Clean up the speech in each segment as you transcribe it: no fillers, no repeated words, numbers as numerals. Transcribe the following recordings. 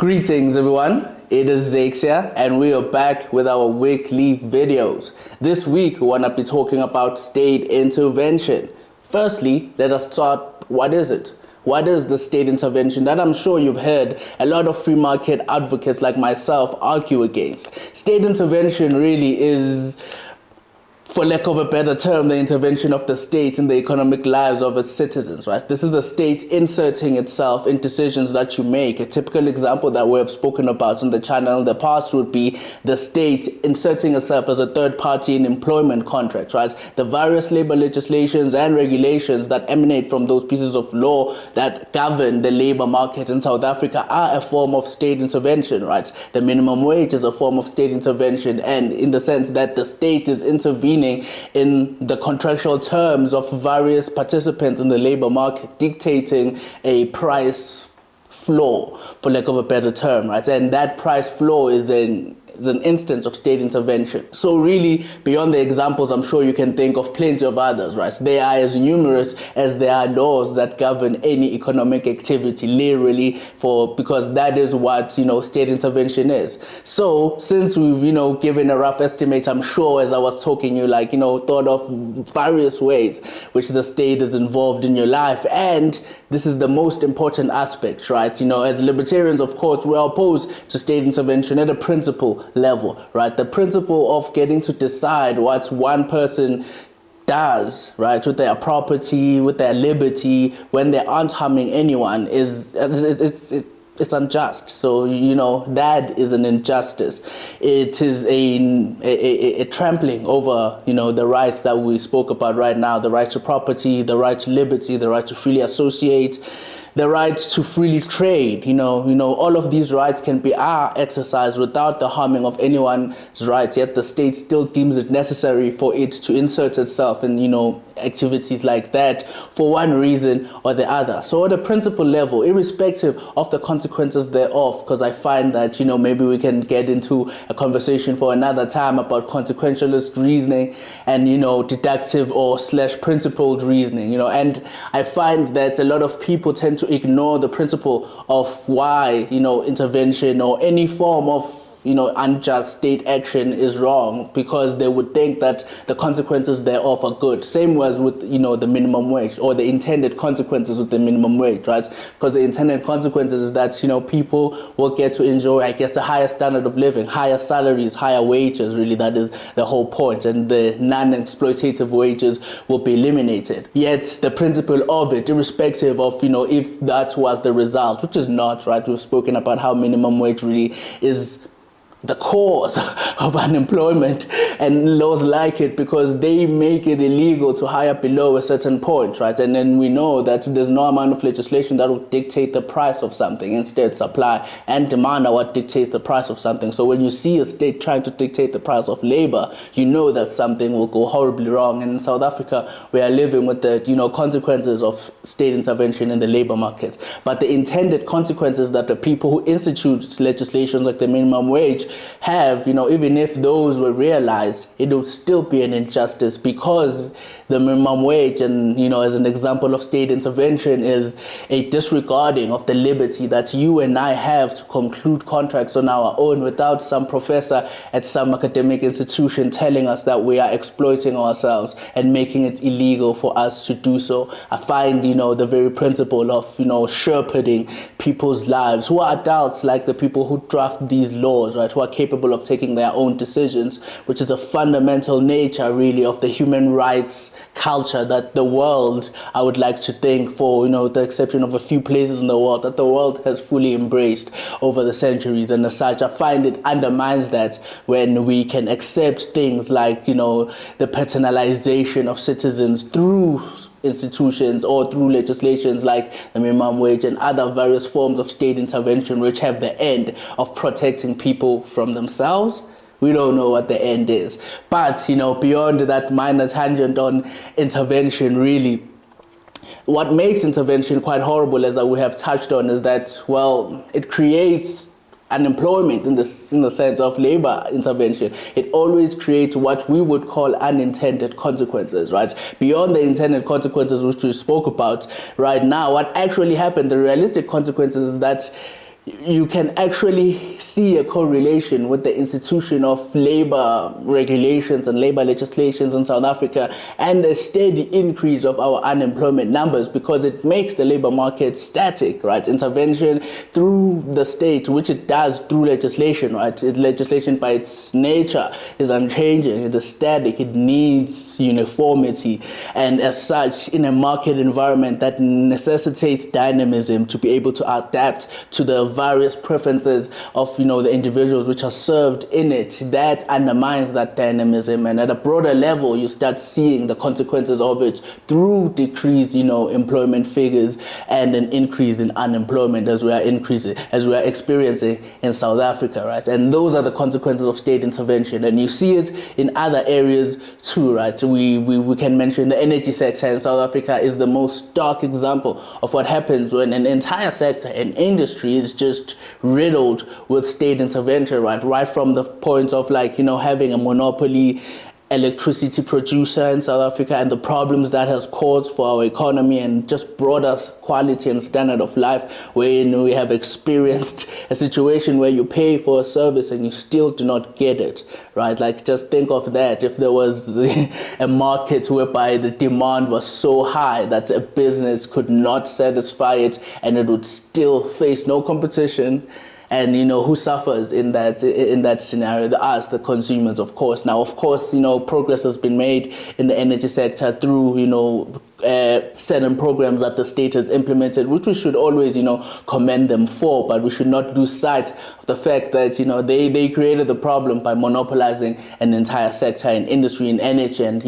Greetings everyone, it is Zakhele here and we are back with our weekly videos. This week we want to be talking about state intervention. Firstly, let us start, what is it? What is the state intervention that I'm sure you've heard a lot of free market advocates like myself argue against? State intervention really is, for lack of a better term, the intervention of the state in the economic lives of its citizens, right? This is the state inserting itself in decisions that you make. A typical example that we have spoken about in the channel in the past would be the state inserting itself as a third party in employment contracts, right? The various labor legislations and regulations that emanate from those pieces of law that govern the labor market in South Africa are a form of state intervention, right? The minimum wage is a form of state intervention, and in the sense that the state is intervening in the contractual terms of various participants in the labor market, dictating a price floor, for lack of a better term, right? And that price floor is an instance of state intervention. So really, beyond the examples, I'm sure you can think of plenty of others, right? They are as numerous as there are laws that govern any economic activity, literally, because that is what, state intervention is. So since we've, given a rough estimate, I'm sure as I was talking, you thought of various ways which the state is involved in your life. And this is the most important aspect, right? As libertarians, of course, we're opposed to state intervention at a principle level, right? The principle of getting to decide what one person does, right, with their property, with their liberty, when they aren't harming anyone it's unjust. So, that is an injustice. It is a trampling over, the rights that we spoke about right now, the right to property, the right to liberty, the right to freely associate, the right to freely trade. All of these rights are exercised without the harming of anyone's rights, yet the state still deems it necessary for it to insert itself in, activities like that for one reason or the other. So at a principle level, irrespective of the consequences thereof, because I find that, maybe we can get into a conversation for another time about consequentialist reasoning and, deductive or / principled reasoning, and I find that a lot of people tend to ignore the principle of why, intervention or any form of unjust state action is wrong, because they would think that the consequences thereof are good. Same as with, the minimum wage, or the intended consequences with the minimum wage, right? Because the intended consequences is that, people will get to enjoy, a higher standard of living, higher salaries, higher wages, really, that is the whole point. And the non-exploitative wages will be eliminated. Yet the principle of it, irrespective of, if that was the result, which is not, right? We've spoken about how minimum wage really is the cause of unemployment and laws like it, because they make it illegal to hire below a certain point, right? And then we know that there's no amount of legislation that will dictate the price of something. Instead, supply and demand are what dictates the price of something. So when you see a state trying to dictate the price of labor, you know that something will go horribly wrong. And in South Africa, we are living with the consequences of state intervention in the labor markets. But the intended consequences that the people who institute legislations like the minimum wage have, even if those were realized, it would still be an injustice, because the minimum wage, and as an example of state intervention, is a disregarding of the liberty that you and I have to conclude contracts on our own without some professor at some academic institution telling us that we are exploiting ourselves and making it illegal for us to do so. I find, the very principle of, shepherding people's lives who are adults, like the people who draft these laws, right, who are capable of taking their own decisions, which is a fundamental nature, really, of the human rights culture that the world, I would like to think, for the exception of a few places in the world, that the world has fully embraced over the centuries. And as such, I find it undermines that when we can accept things like the paternalization of citizens through institutions or through legislations like the minimum wage and other various forms of state intervention, which have the end of protecting people from themselves. We don't know what the end is. But, beyond that minor tangent on intervention, really, what makes intervention quite horrible, as we have touched on, is that, it creates unemployment in the sense of labor intervention. It always creates what we would call unintended consequences, right? Beyond the intended consequences which we spoke about right now, what actually happened, the realistic consequences is that you can actually see a correlation with the institution of labor regulations and labor legislations in South Africa and a steady increase of our unemployment numbers, because it makes the labor market static, right? Intervention through the state, which it does through legislation, right? Legislation by its nature is unchanging, it is static, it needs uniformity, and as such, in a market environment that necessitates dynamism to be able to adapt to the various preferences of the individuals which are served in it, that undermines that dynamism, and at a broader level you start seeing the consequences of it through decreased employment figures and an increase in unemployment as we are experiencing in South Africa, right? And those are the consequences of state intervention, and you see it in other areas too, right? We can mention the energy sector in South Africa is the most stark example of what happens when an entire sector and industry is just riddled with state intervention, right from the point of having a monopoly electricity producer in South Africa and the problems that has caused for our economy and just brought us quality and standard of life, where we have experienced a situation where you pay for a service and you still do not get it, right? Just think of that. If there was a market whereby the demand was so high that a business could not satisfy it and it would still face no competition, and who suffers in that scenario? The consumers, of course. Now, of course, progress has been made in the energy sector through certain programs that the state has implemented, which we should always commend them for, but we should not lose sight of the fact that they created the problem by monopolizing an entire sector in industry and energy, and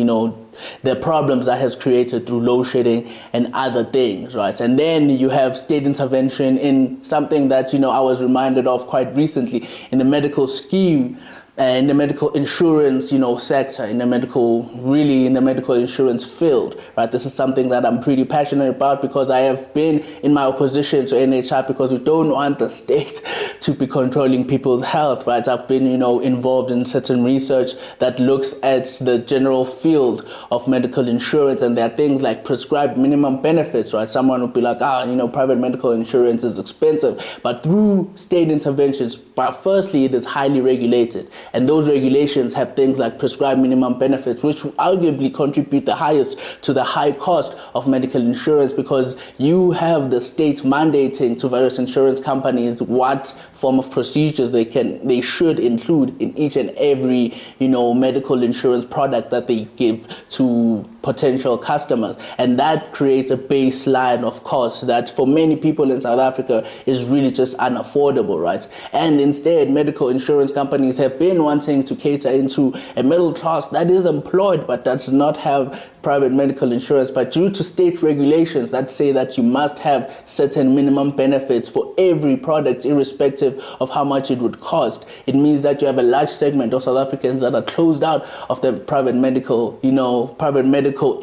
the problems that has created through load shedding and other things, right? And then you have state intervention in something that I was reminded of quite recently in the medical scheme, in the medical insurance, sector, in the medical insurance field, right? This is something that I'm pretty passionate about, because I have been in my opposition to NHI, because we don't want the state to be controlling people's health, right? I've been, involved in certain research that looks at the general field of medical insurance, and there are things like prescribed minimum benefits, right? Someone would be like, private medical insurance is expensive, but through state interventions, but firstly, it is highly regulated. And those regulations have things like prescribed minimum benefits, which arguably contribute the highest to the high cost of medical insurance, because you have the state mandating to various insurance companies what form of procedures they should include in each and every medical insurance product that they give to potential customers, and that creates a baseline of cost that for many people in South Africa is really just unaffordable, right? And instead, medical insurance companies have been wanting to cater into a middle class that is employed but does not have private medical insurance, but due to state regulations that say that you must have certain minimum benefits for every product, irrespective of how much it would cost, it means that you have a large segment of South Africans that are closed out of the private medical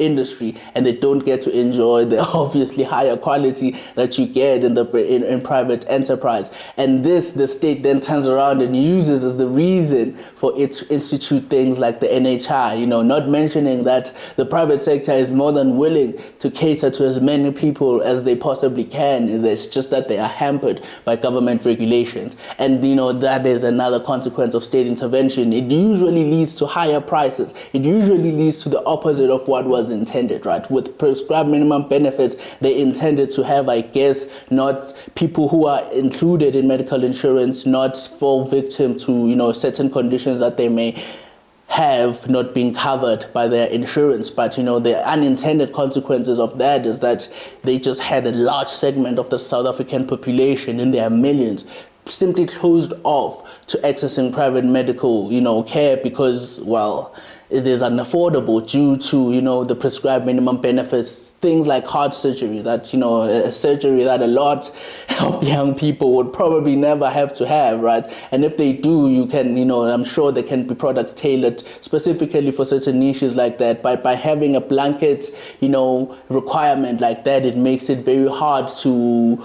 industry, and they don't get to enjoy the obviously higher quality that you get in private enterprise. And the state then turns around and uses as the reason for it to institute things like the NHI, not mentioning that the private sector is more than willing to cater to as many people as they possibly can. It's just that they are hampered by government regulations. And that is another consequence of state intervention. It usually leads to higher prices. It usually leads to the opposite of what was intended, right? With prescribed minimum benefits, they intended to have, I guess, not people who are included in medical insurance not fall victim to certain conditions that they may have not been covered by their insurance. But the unintended consequences of that is that they just had a large segment of the South African population, in their millions, simply closed off to accessing private medical care, because it is unaffordable due to the prescribed minimum benefits. Things like heart surgery, that a surgery that a lot of young people would probably never have to have, right? And if they do, you can, I'm sure there can be products tailored specifically for certain niches like that. But by having a blanket, requirement like that, it makes it very hard to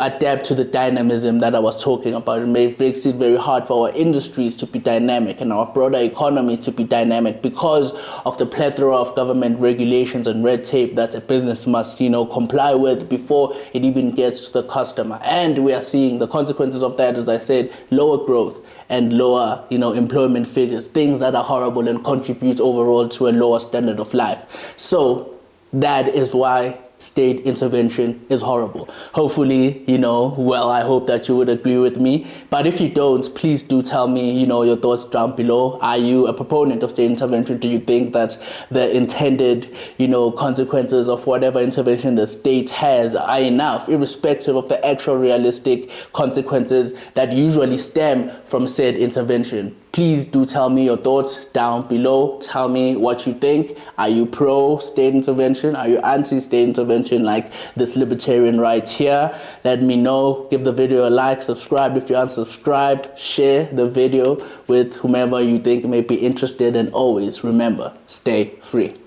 adapt to the dynamism that I was talking about. It makes it very hard for our industries to be dynamic and our broader economy to be dynamic, pandemic because of the plethora of government regulations and red tape that a business must, comply with before it even gets to the customer. And we are seeing the consequences of that, as I said, lower growth and lower, employment figures, things that are horrible and contribute overall to a lower standard of life. So that is why state intervention is horrible. Hopefully, I hope that you would agree with me. But if you don't, please do tell me, your thoughts down below. Are you a proponent of state intervention? Do you think that the intended, consequences of whatever intervention the state has are enough, irrespective of the actual realistic consequences that usually stem from said intervention? Please do tell me your thoughts down below. Tell me what you think. Are you pro state intervention? Are you anti state intervention like this libertarian right here? Let me know. Give the video a like, subscribe if you're unsubscribed, share the video with whomever you think may be interested, and always remember, stay free.